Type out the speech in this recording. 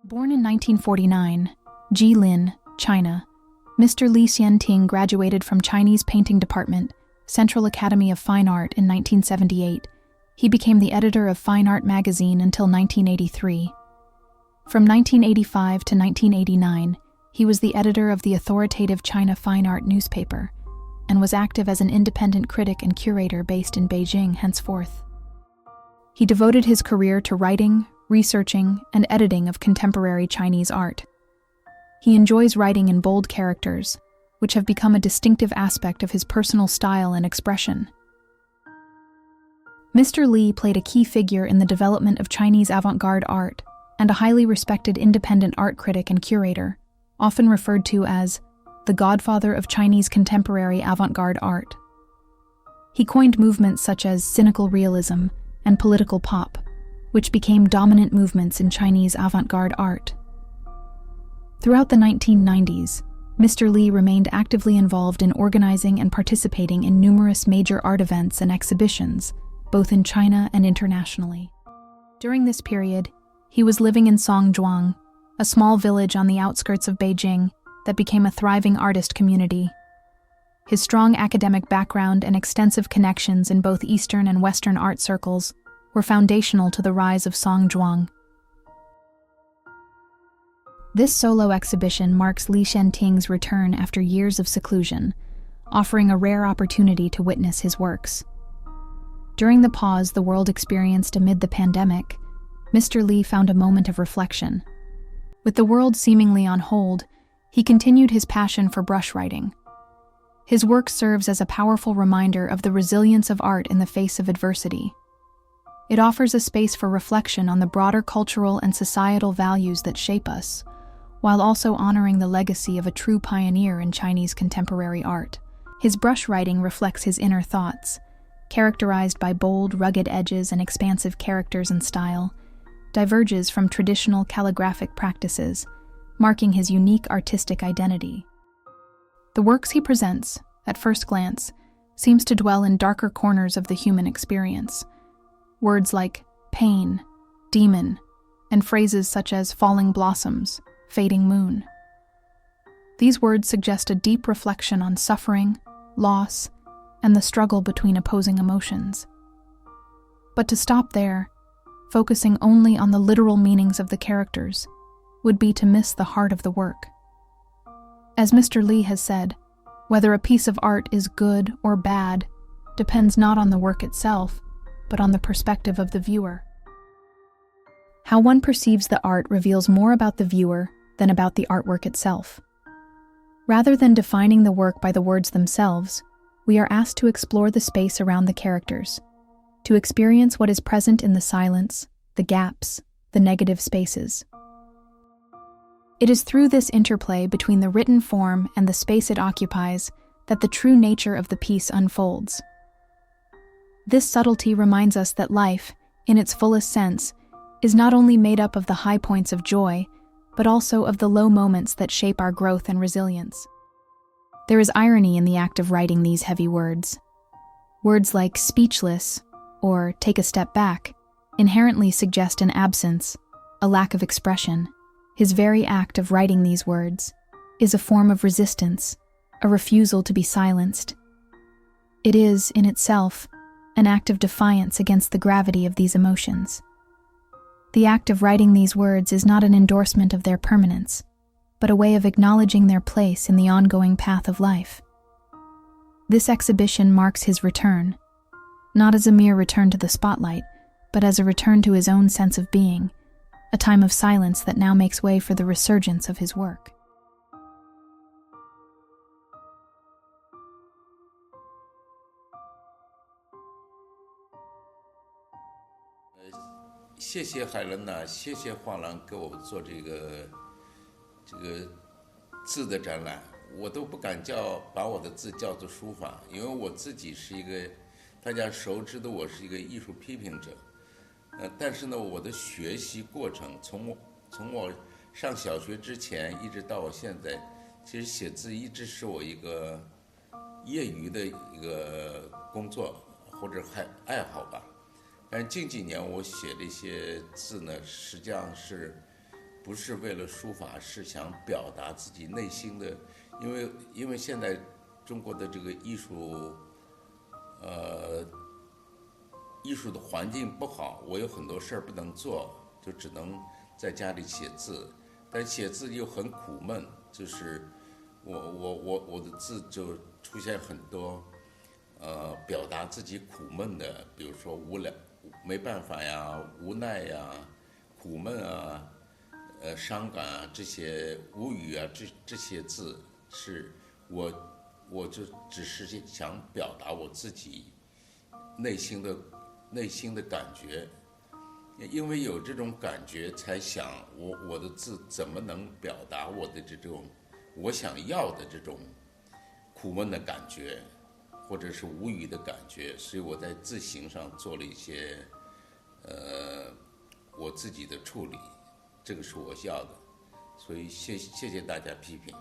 Born in 1949, Jilin, China, Mr. Li Xianting graduated from Chinese Painting Department, Central Academy of Fine Art in 1978. He became the editor of Fine Art magazine until 1983. From 1985 to 1989, he was the editor of the authoritative China Fine Art newspaper and was active as an independent critic and curator based in Beijing henceforth. He devoted his career to writing, researching, and editing of contemporary Chinese art. He enjoys writing in bold characters, which have become a distinctive aspect of his personal style and expression. Mr. Li played a key figure in the development of Chinese avant-garde art and a highly respected independent art critic and curator, often referred to as the Godfather of Chinese contemporary avant-garde art. He coined movements such as Cynical Realism and political pop, which became dominant movements in Chinese avant-garde art. Throughout the 1990s, Mr. Li remained actively involved in organizing and participating in numerous major art events and exhibitions, both in China and internationally. During this period, he was living in Songzhuang, a small village on the outskirts of Beijing that became a thriving artist community. His strong academic background and extensive connections in both Eastern and Western art circles were foundational to the rise of Songzhuang. This solo exhibition marks Li Xianting's return after years of seclusion, offering a rare opportunity to witness his works. During the pause the world experienced amid the pandemic, Mr. Li found a moment of reflection. With the world seemingly on hold, he continued his passion for brush writing. His work serves as a powerful reminder of the resilience of art in the face of adversity. It offers a space for reflection on the broader cultural and societal values that shape us, while also honoring the legacy of a true pioneer in Chinese contemporary art. His brush writing reflects his inner thoughts, characterized by bold, rugged edges and expansive characters and style, diverges from traditional calligraphic practices, marking his unique artistic identity. The works he presents, at first glance, seems to dwell in darker corners of the human experience. Words like pain, demon, and phrases such as falling blossoms, fading moon. These words suggest a deep reflection on suffering, loss, and the struggle between opposing emotions. But to stop there, focusing only on the literal meanings of the characters, would be to miss the heart of the work. As Mr. Li has said, whether a piece of art is good or bad depends not on the work itself, but on the perspective of the viewer. How one perceives the art reveals more about the viewer than about the artwork itself. Rather than defining the work by the words themselves, we are asked to explore the space around the characters, to experience what is present in the silence, the gaps, the negative spaces. It is through this interplay between the written form and the space it occupies that the true nature of the piece unfolds. This subtlety reminds us that life, in its fullest sense, is not only made up of the high points of joy, but also of the low moments that shape our growth and resilience. There is irony in the act of writing these heavy words. Words like speechless or take a step back inherently suggest an absence, a lack of expression. His very act of writing these words is a form of resistance, a refusal to be silenced. It is, in itself, an act of defiance against the gravity of these emotions. The act of writing these words is not an endorsement of their permanence, but a way of acknowledging their place in the ongoing path of life. This exhibition marks his return, not as a mere return to the spotlight, but as a return to his own sense of being, a time of silence that now makes way for the resurgence of his work.谢谢海伦娜，谢谢画廊给我做这个字的展览。我都不敢把我的字叫做书法，因为我自己是一个大家熟知的，我是一个艺术批评者。但是呢，我的学习过程从我上小学之前一直到我现在，其实写字一直是我一个业余的一个工作或者爱好吧。但是近几年我写这些字呢，实际上是不是为了书法，是想表达自己内心的，因为现在中国的这个艺术的环境不好，我有很多事儿不能做，就只能在家里写字，但写字又很苦闷，就是我的字就出现很多表达自己苦闷的，比如说无聊、没办法呀、无奈呀、苦闷啊、伤感啊，这些无语啊，这些字是我就只是想表达我自己内心的感觉，因为有这种感觉，才想我的字怎么能表达我的这种我想要的这种苦闷的感觉，或者是无语的感觉，所以我在字形上做了一些我自己的处理，这个是我要的，所以谢谢大家批评。